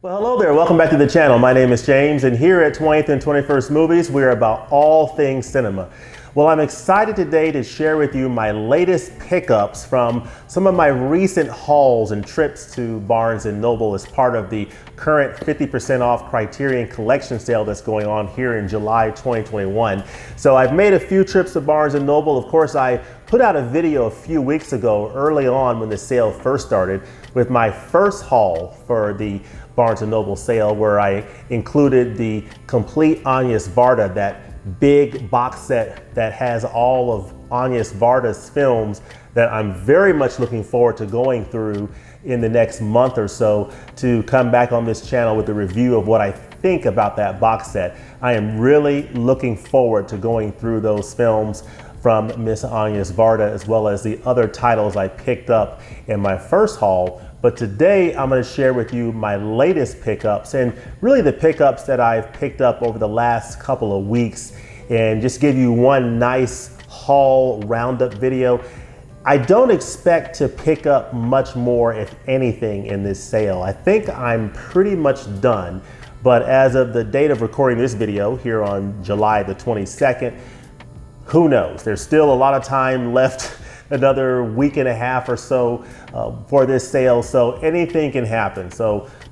Well, hello there. Welcome back to the channel. My name is James, and here at 20th and 21st Movies, we are about all things cinema. Well, I'm excited today to share with you my latest pickups from some of my recent hauls and trips to Barnes & Noble as part of the current 50% off Criterion collection sale that's going on here in July 2021. So I've made a few trips to Barnes & Noble. Of course, I put out a video a few weeks ago, early on when the sale first started, with my first haul for the Barnes & Noble sale, where I included the complete Agnes Varda, that big box set that has all of Agnes Varda's films that I'm very much looking forward to going through in the next month or so, to come back on this channel with a review of what I think about that box set. I am really looking forward to going through those films from Miss Agnes Varda, as well as the other titles I picked up in my first haul. But today I'm going to share with you my latest pickups, and really the pickups that I've picked up over the last couple of weeks, and just give you one nice haul roundup video. I don't expect to pick up much more, if anything, in this sale. I think I'm pretty much done, but as of the date of recording this video here on July the 22nd, who knows? There's still a lot of time left, another week and a half or so for this sale, so anything can happen.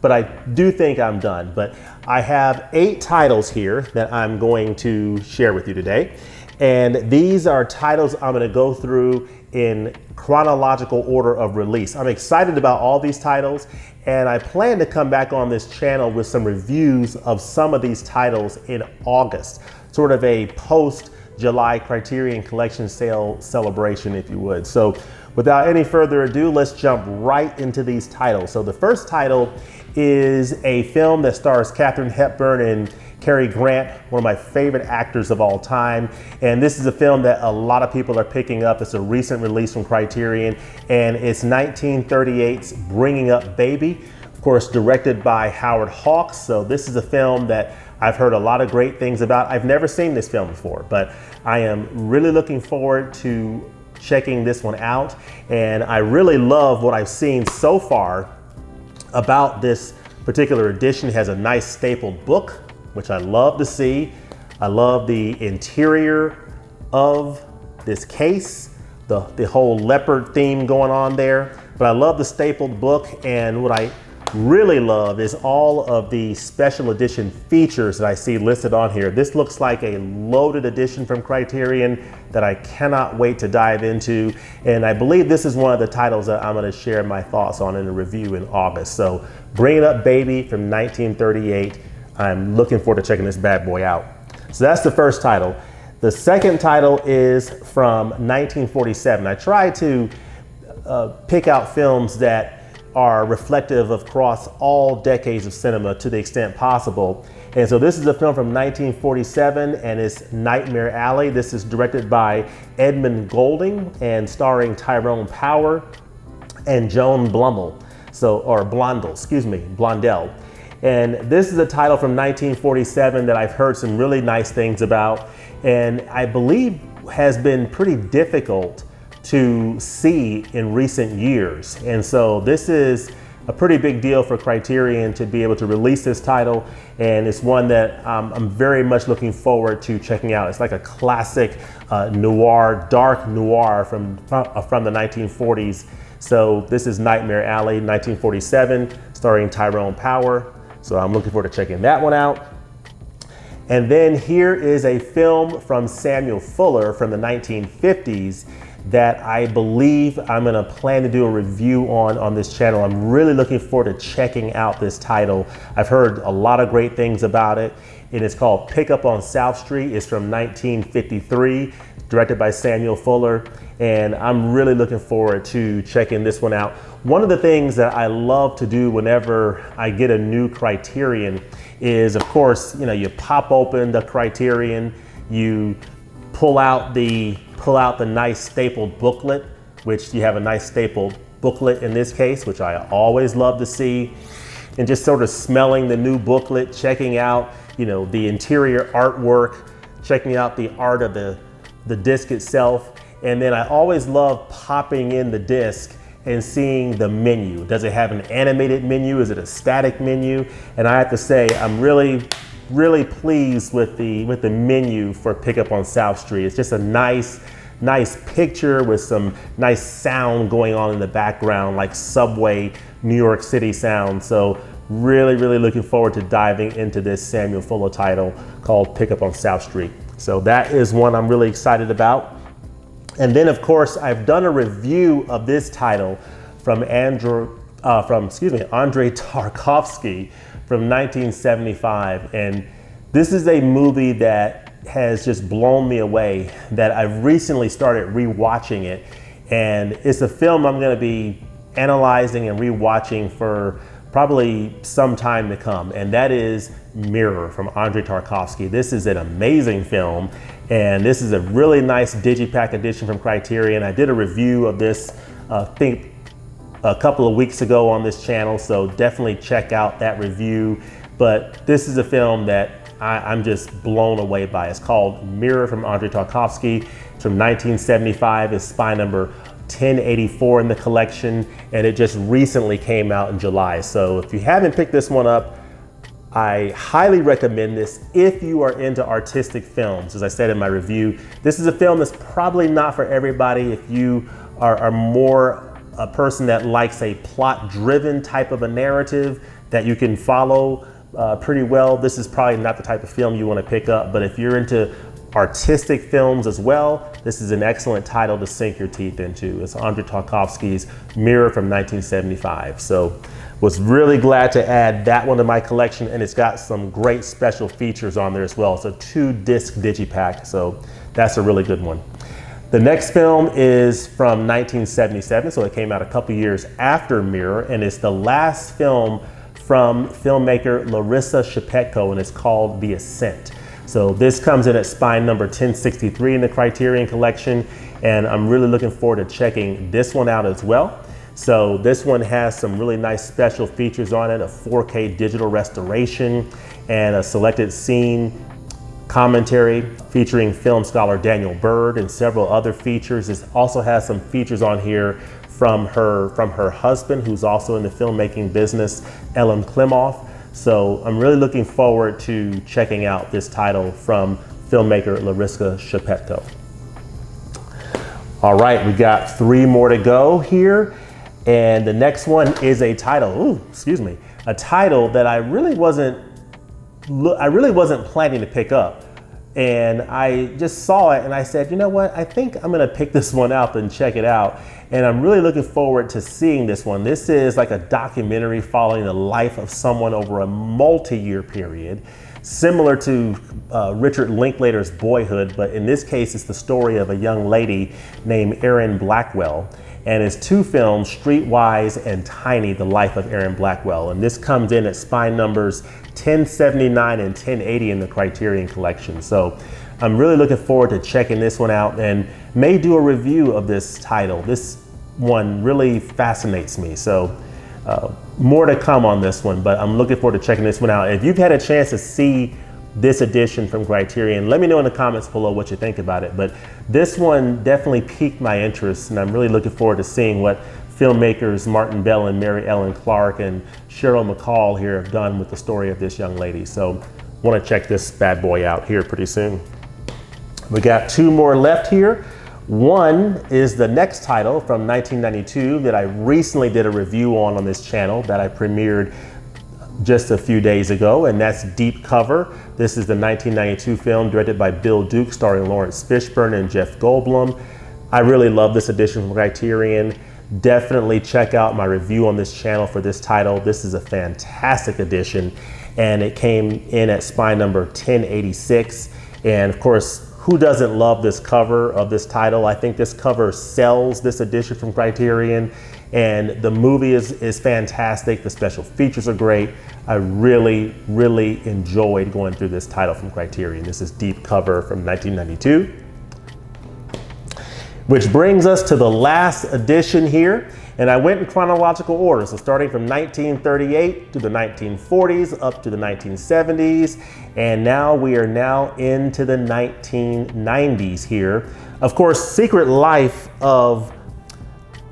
But I do think I'm done. But I have 8 titles here that I'm going to share with you today, and these are titles I'm going to go through in chronological order of release. I'm excited about all these titles, and I plan to come back on this channel with some reviews of some of these titles in August, sort of a post-July Criterion Collection sale celebration, if you would. So without any further ado, let's jump right into these titles. So the first title is a film that stars Katharine Hepburn and Cary Grant, one of my favorite actors of all time. And this is a film that a lot of people are picking up. It's a recent release from Criterion, and it's 1938's Bringing Up Baby, of course, directed by Howard Hawks. So this is a film that I've heard a lot of great things about. I've never seen this film before, but I am really looking forward to checking this one out. And I really love what I've seen so far about this particular edition. It has a nice stapled book, which I love to see. I love the interior of this case, the whole leopard theme going on there. But I love the stapled book, and what I really love is all of the special edition features that I see listed on here. This looks like a loaded edition from Criterion that I cannot wait to dive into. And I believe this is one of the titles that I'm going to share my thoughts on in a review in August. So Bring It Up Baby from 1938. I'm looking forward to checking this bad boy out. So that's the first title. The second title is from 1947. I tried to pick out films that are reflective of across all decades of cinema to the extent possible. And so this is a film from 1947, and it's Nightmare Alley. This is directed by Edmund Goulding and starring Tyrone Power and Joan Blundell. Blondell. And this is a title from 1947 that I've heard some really nice things about, and I believe has been pretty difficult to see in recent years. And so this is a pretty big deal for Criterion to be able to release this title, and it's one that I'm very much looking forward to checking out. It's like a classic noir, dark noir from the 1940s. So this is Nightmare Alley, 1947, starring Tyrone Power. So I'm looking forward to checking that one out. And then here is a film from Samuel Fuller from the 1950s that I believe I'm gonna plan to do a review on this channel. I'm really looking forward to checking out this title. I've heard a lot of great things about it, and it's called Pickup on South Street. It's from 1953, directed by Samuel Fuller, and I'm really looking forward to checking this one out. One of the things that I love to do whenever I get a new Criterion is, of course, you pop open the Criterion, you pull out the nice stapled booklet, which you have a nice stapled booklet in this case, which I always love to see, and just sort of smelling the new booklet, checking out, the interior artwork, checking out the art of the disc itself. And then I always love popping in the disc and seeing the menu. Does it have an animated menu? Is it a static menu? And I have to say, I'm really pleased with the menu for Pickup on South Street. It's just a nice picture with some nice sound going on in the background, like subway New York City sound. So really looking forward to diving into this Samuel Fuller title called Pickup on South Street. So that is one I'm really excited about. And then of course, I've done a review of this title from Andrei Tarkovsky from 1975. And this is a movie that has just blown me away, that I've recently started rewatching it. And it's a film I'm gonna be analyzing and rewatching for probably some time to come. And that is Mirror from Andrei Tarkovsky. This is an amazing film. And this is a really nice digipack edition from Criterion. I did a review of this, I think a couple of weeks ago on this channel. So definitely check out that review. But this is a film that I'm just blown away by. It's called Mirror from Andrei Tarkovsky. It's from 1975. It's spy number 1084 in the collection, and it just recently came out in July. So if you haven't picked this one up, I highly recommend this if you are into artistic films. As I said in my review, this is a film that's probably not for everybody. If you are more a person that likes a plot-driven type of a narrative that you can follow pretty well, this is probably not the type of film you want to pick up. But if you're into artistic films as well, this is an excellent title to sink your teeth into. It's Andrei Tarkovsky's Mirror from 1975. So was really glad to add that one to my collection, and it's got some great special features on there as well. It's a 2-disc digipack, so that's a really good one. The next film is from 1977, so it came out a couple years after Mirror, and it's the last film from filmmaker Larissa Shepetko, and it's called The Ascent. So this comes in at spine number 1063 in the Criterion collection, and I'm really looking forward to checking this one out as well. So this one has some really nice special features on it, a 4K digital restoration and a selected scene commentary featuring film scholar Daniel Bird and several other features. It also has some features on here from her husband, who's also in the filmmaking business, Ellen Klimoff. So I'm really looking forward to checking out this title from filmmaker Larissa Shepetko. All right, we got 3 more to go here. And the next one is a title, a title that I really wasn't planning to pick up. And I just saw it and I said, you know what, I think I'm gonna pick this one up and check it out. And I'm really looking forward to seeing this one. This is like a documentary following the life of someone over a multi-year period, similar to Richard Linklater's Boyhood, but in this case, it's the story of a young lady named Erin Blackwell. And it's 2 films, Streetwise and Tiny, the life of Erin Blackwell. And this comes in at spine numbers 1079 and 1080 in the Criterion collection. So I'm really looking forward to checking this one out and may do a review of this title. This one really fascinates me. So more to come on this one, but I'm looking forward to checking this one out. If you've had a chance to see this edition from Criterion, let me know in the comments below what you think about it. But this one definitely piqued my interest, and I'm really looking forward to seeing what filmmakers Martin Bell and Mary Ellen Clark and Cheryl McCall here have done with the story of this young lady. So want to check this bad boy out here pretty soon. We got 2 more left here. One is the next title from 1992 that I recently did a review on this channel that I premiered just a few days ago, and that's Deep Cover. This is the 1992 film directed by Bill Duke, starring Lawrence Fishburne and Jeff Goldblum. I really love this edition from Criterion. Definitely check out my review on this channel for this title. This is a fantastic edition, and it came in at spine number 1086. And of course, who doesn't love this cover of this title? I think this cover sells this edition from Criterion. And the movie is fantastic. The special features are great. I really enjoyed going through this title from Criterion. This is Deep Cover from 1992. Which brings us to the last edition here. And I went in chronological order. So starting from 1938 to the 1940s, up to the 1970s. And now we are now into the 1990s here. Of course, Secret Life of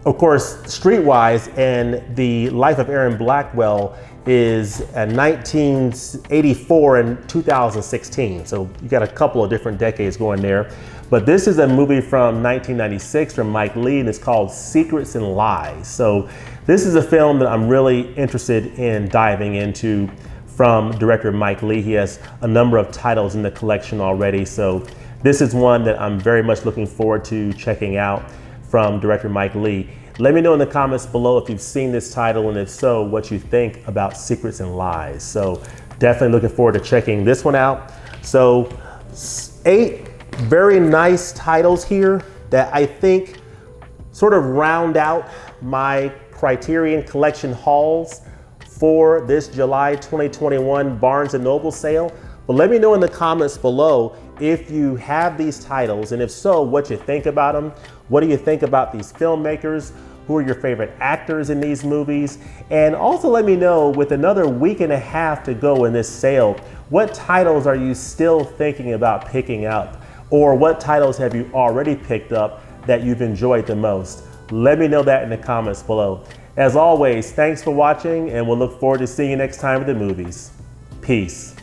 Of course, Streetwise and The Life of Aaron Blackwell is 1984 and 2016. So you got a couple of different decades going there. But this is a movie from 1996 from Mike Leigh, and it's called Secrets and Lies. So this is a film that I'm really interested in diving into from director Mike Leigh. He has a number of titles in the collection already. So this is one that I'm very much looking forward to checking out from director Mike Leigh. Let me know in the comments below if you've seen this title, and if so, what you think about Secrets and Lies. So definitely looking forward to checking this one out. So 8 very nice titles here that I think sort of round out my Criterion collection hauls for this July 2021 Barnes & Noble sale. But let me know in the comments below if you have these titles, and if so, what you think about them. What do you think about these filmmakers? Who are your favorite actors in these movies? And also let me know, with another week and a half to go in this sale, what titles are you still thinking about picking up? Or what titles have you already picked up that you've enjoyed the most? Let me know that in the comments below. As always, thanks for watching, and we'll look forward to seeing you next time at the movies. Peace.